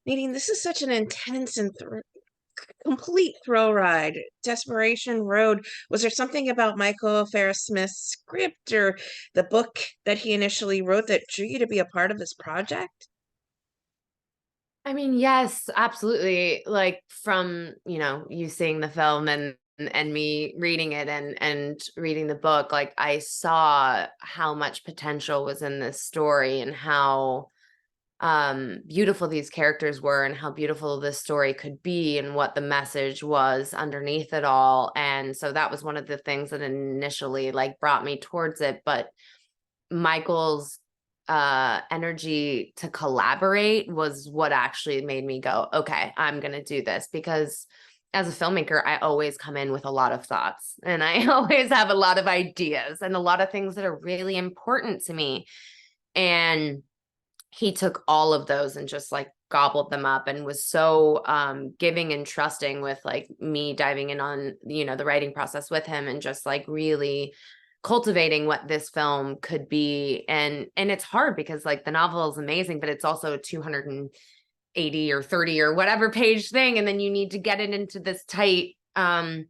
Nadine, this is such an intense and complete thrill ride. Desperation Road. Was there something about Michael Ferris Smith's script or the book that he initially wrote that drew you to be a part of this project? I mean, yes, absolutely. Like from, you seeing the film and me reading it and reading the book, like I saw how much potential was in this story and how beautiful these characters were and how beautiful this story could be and what the message was underneath it all. And so that was one of the things that initially like brought me towards it. But Michael's energy to collaborate was what actually made me go, okay, I'm going to do this. Because as a filmmaker, I always come in with a lot of thoughts and I always have a lot of ideas and a lot of things that are really important to me. And he took all of those and just like gobbled them up and was so giving and trusting with like me diving in on the writing process with him and just like really cultivating what this film could be. And it's hard because like the novel is amazing, but it's also a 280 or 30 or whatever page thing, and then you need to get it into this tight and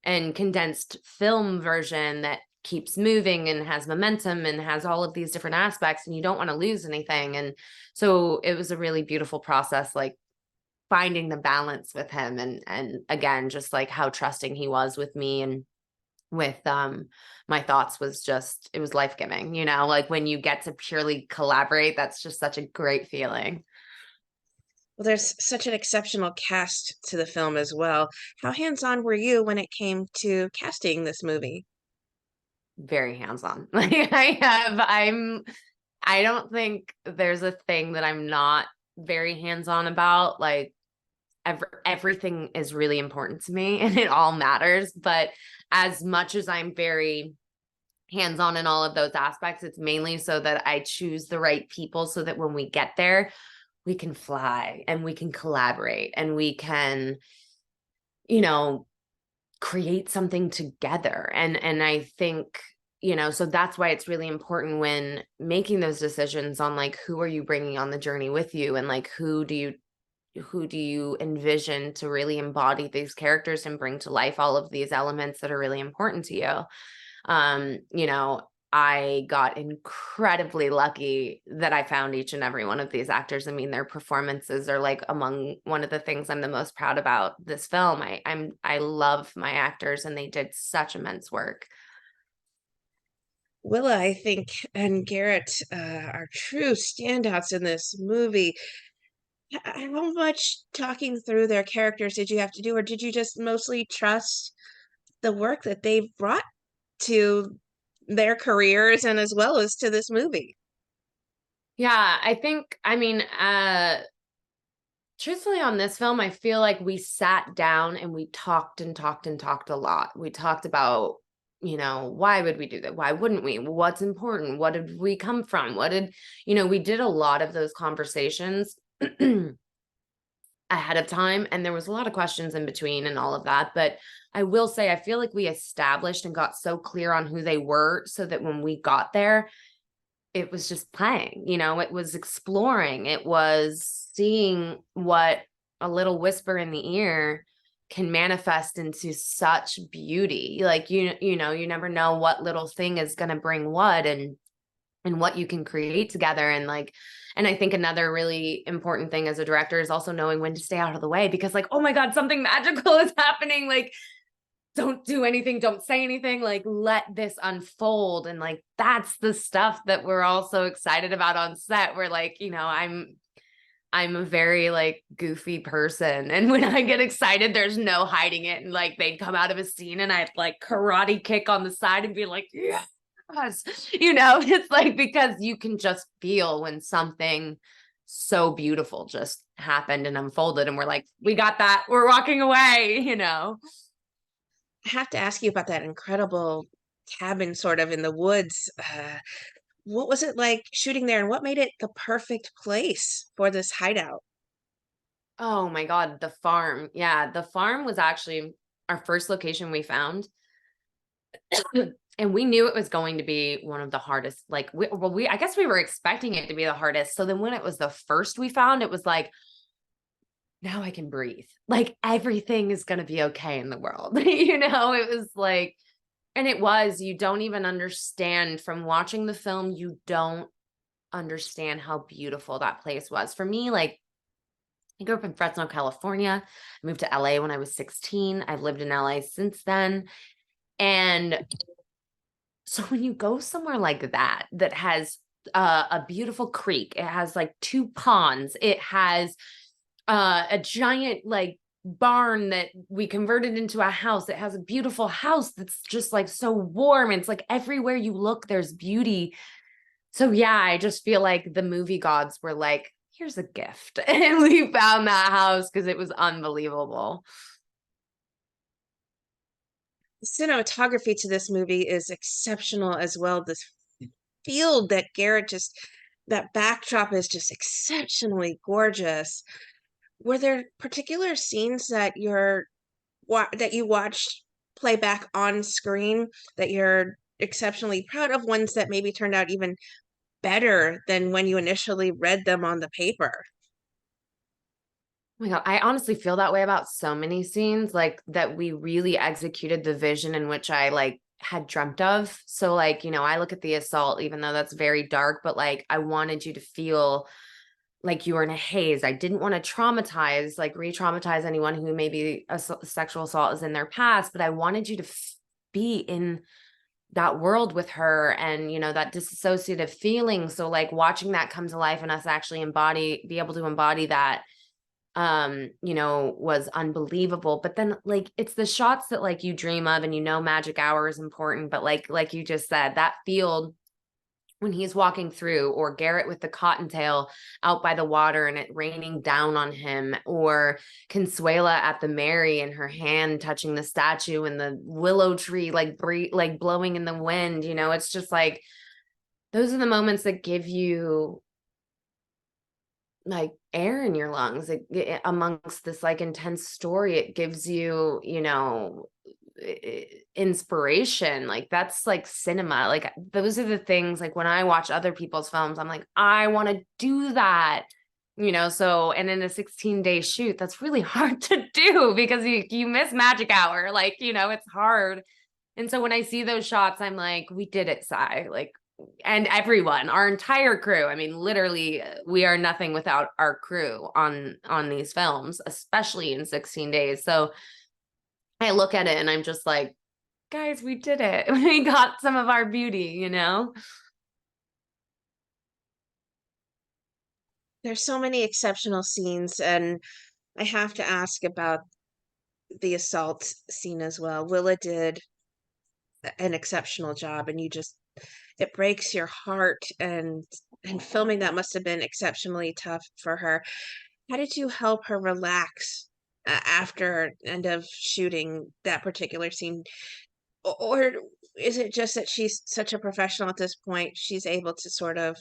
condensed film version that keeps moving and has momentum and has all of these different aspects, and you don't want to lose anything. And so it was a really beautiful process, like finding the balance with him, and again, just like how trusting he was with me and with my thoughts was just, it was life-giving, like when you get to purely collaborate, that's just such a great feeling. Well, there's such an exceptional cast to the film as well. How hands-on were you when it came to casting this movie? Very hands-on. Like I don't think there's a thing that I'm not very hands-on about. Like everything is really important to me and it all matters. But as much as I'm very hands-on in all of those aspects, it's mainly so that I choose the right people so that when we get there, we can fly and we can collaborate and we can, you know, create something together. And I think, so that's why it's really important when making those decisions on like who are you bringing on the journey with you, and like who do you envision to really embody these characters and bring to life all of these elements that are really important to you. You know, I got incredibly lucky that I found each and every one of these actors. I mean, their performances are like among one of the things I'm the most proud about this film. I love my actors and they did such immense work. Willa, I think, and Garrett are true standouts in this movie. How much talking through their characters did you have to do, or did you just mostly trust the work that they've brought to their careers and as well as to this movie? Yeah, I think, I mean, truthfully, on this film, I feel like we sat down and we talked and talked and talked a lot. We talked about, why would we do that? Why wouldn't we? What's important? What did we come from? We did a lot of those conversations ahead of time. And there was a lot of questions in between and all of that. But I will say, I feel like we established and got so clear on who they were so that when we got there, it was just playing, it was exploring, it was seeing what a little whisper in the ear can manifest into such beauty. Like, you never know what little thing is going to bring what, and what you can create together. And I think another really important thing as a director is also knowing when to stay out of the way, because like, oh my God, something magical is happening. Like, don't do anything, don't say anything, like let this unfold. And like that's the stuff that we're all so excited about on set. We're like, I'm a very like goofy person, and when I get excited there's no hiding it. And like they'd come out of a scene and I'd like karate kick on the side and be like, yes. It's like, because you can just feel when something so beautiful just happened and unfolded, and we're like, we got that, we're walking away. I have to ask you about that incredible cabin sort of in the woods. What was it like shooting there, and what made it the perfect place for this hideout? Oh my God, the farm. Yeah, the farm was actually our first location we found. And we knew it was going to be one of the hardest. Like, I guess we were expecting it to be the hardest. So then when it was the first we found, it was like, now I can breathe. Like everything is going to be okay in the world. You know, it was like, and it was, you don't even understand from watching the film, you don't understand how beautiful that place was. For me, like, I grew up in Fresno, California. I moved to LA when I was 16. I've lived in LA since then. And so when you go somewhere like that, that has a beautiful creek, it has like two ponds, it has a giant like barn that we converted into a house. It has a beautiful house that's just like so warm. It's like everywhere you look, there's beauty. So yeah, I just feel like the movie gods were like, here's a gift. And we found that house because it was unbelievable. The cinematography to this movie is exceptional as well. This field that Garrett just, that backdrop is just exceptionally gorgeous. Were there particular scenes that that you watched play back on screen that you're exceptionally proud of, ones that maybe turned out even better than when you initially read them on the paper? Oh my God, I honestly feel that way about so many scenes, like that we really executed the vision in which I like had dreamt of. So like, you know, I look at the assault, even though that's very dark, but like I wanted you to feel like you were in a haze. I didn't want to traumatize, like re-traumatize anyone who maybe a sexual assault is in their past, but I wanted you to be in that world with her and, you know, that disassociative feeling. So like watching that come to life and us actually be able to embody that, you know, was unbelievable. But then like it's the shots that like you dream of and you know magic hour is important, but like you just said, that field when he's walking through, or Garrett with the cottontail out by the water and it raining down on him, or Consuela at the Mary and her hand touching the statue and the willow tree like like blowing in the wind, you know, it's just like those are the moments that give you like air in your lungs, amongst this like intense story. It gives you, you know, inspiration. Like that's like cinema. Like those are the things, like when I watch other people's films, I'm like, I want to do that, you know. So and in a 16-day shoot, that's really hard to do because you miss magic hour, like, you know, it's hard. And so when I see those shots, I'm like, we did it, Sai. Like, and everyone, our entire crew. I mean, literally, we are nothing without our crew on these films, especially in 16 days. So I look at it and I'm just like, guys, we did it. We got some of our beauty, you know? There's so many exceptional scenes, and I have to ask about the assault scene as well. Willa did an exceptional job, and you just, it breaks your heart, and filming that must have been exceptionally tough for her. How did you help her relax after end of shooting that particular scene? Or is it just that she's such a professional at this point, she's able to sort of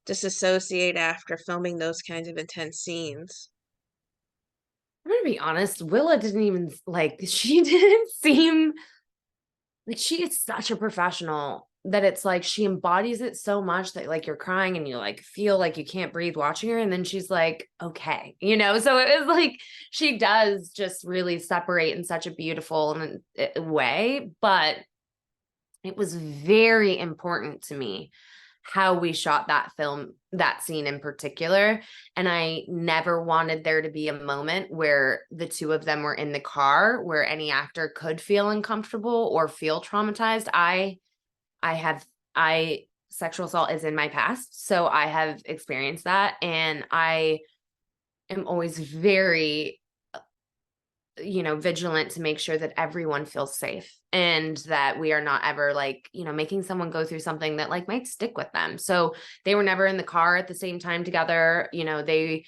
disassociate after filming those kinds of intense scenes? I'm gonna be honest, Willa didn't even like, she didn't seem like she is such a professional that it's like she embodies it so much that like you're crying and you like feel like you can't breathe watching her, and then she's like okay, you know. So it was like she does just really separate in such a beautiful way. But it was very important to me how we shot that film, that scene in particular. And I never wanted there to be a moment where the two of them were in the car where any actor could feel uncomfortable or feel traumatized. I have, I, sexual assault is in my past. So I have experienced that. And I am always very, you know, vigilant to make sure that everyone feels safe and that we are not ever like, you know, making someone go through something that like might stick with them. So they were never in the car at the same time together. You know, they,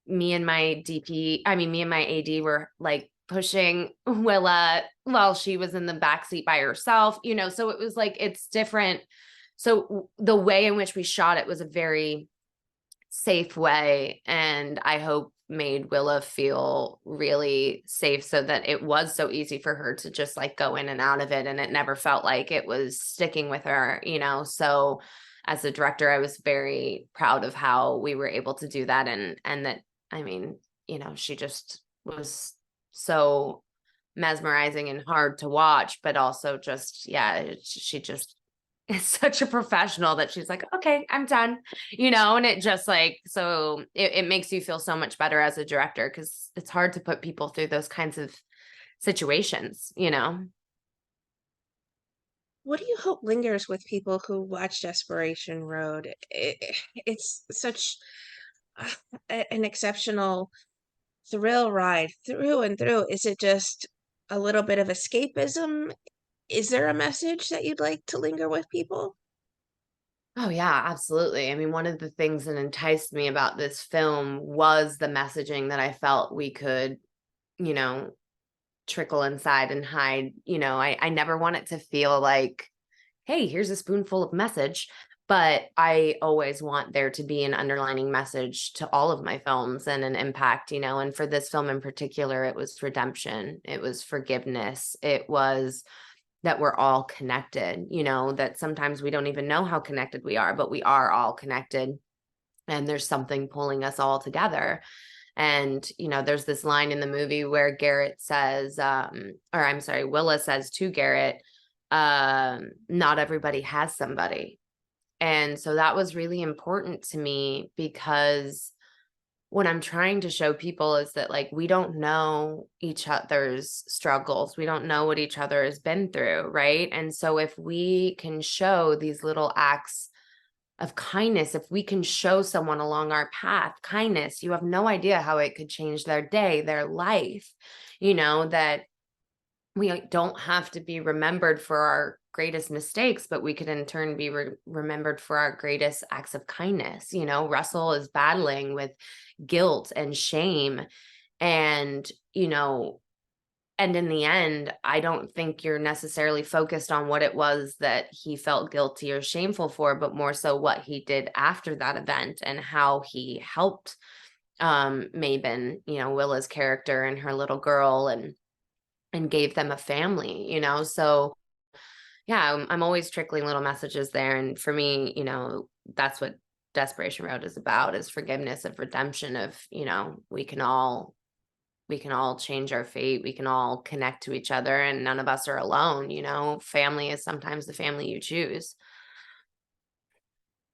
me and my DP, I mean, me and my AD were like pushing Willa while she was in the back seat by herself, you know, so it was like, it's different. So the way in which we shot it was a very safe way, and I hope made Willa feel really safe so that it was so easy for her to just like go in and out of it, and it never felt like it was sticking with her, you know. So as a director, I was very proud of how we were able to do that, and that I mean, she just was so mesmerizing and hard to watch, but also just, yeah, she just is such a professional that she's like, okay, I'm done, and it just like, so it makes you feel so much better as a director because it's hard to put people through those kinds of situations. What do you hope lingers with people who watch Desperation Road? It's such uh, an exceptional thrill ride through and through. Is it just a little bit of escapism? Is there a message that you'd like to linger with people? Oh yeah, absolutely. I mean, one of the things that enticed me about this film was the messaging that I felt we could, you know, trickle inside and hide. I never want it to feel like, hey, here's a spoonful of message. But I always want there to be an underlining message to all of my films and an impact. And for this film in particular, it was redemption, it was forgiveness, it was that we're all connected, that sometimes we don't even know how connected we are, but we are all connected. And there's something pulling us all together. And, there's this line in the movie where Garrett says, or I'm sorry, Willa says to Garrett, not everybody has somebody. And so that was really important to me because what I'm trying to show people is that like we don't know each other's struggles. We don't know what each other has been through, right? And so if we can show these little acts of kindness, if we can show someone along our path kindness, you have no idea how it could change their day, their life, that we don't have to be remembered for our greatest mistakes, but we could in turn be remembered for our greatest acts of kindness. Russell is battling with guilt and shame. And, and in the end, I don't think you're necessarily focused on what it was that he felt guilty or shameful for, but more so what he did after that event and how he helped Mabon, Willa's character and her little girl and gave them a family. So yeah, I'm always trickling little messages there. And for me, that's what Desperation Road is about, is forgiveness, of redemption, of, we can all change our fate. We can all connect to each other and none of us are alone. Family is sometimes the family you choose.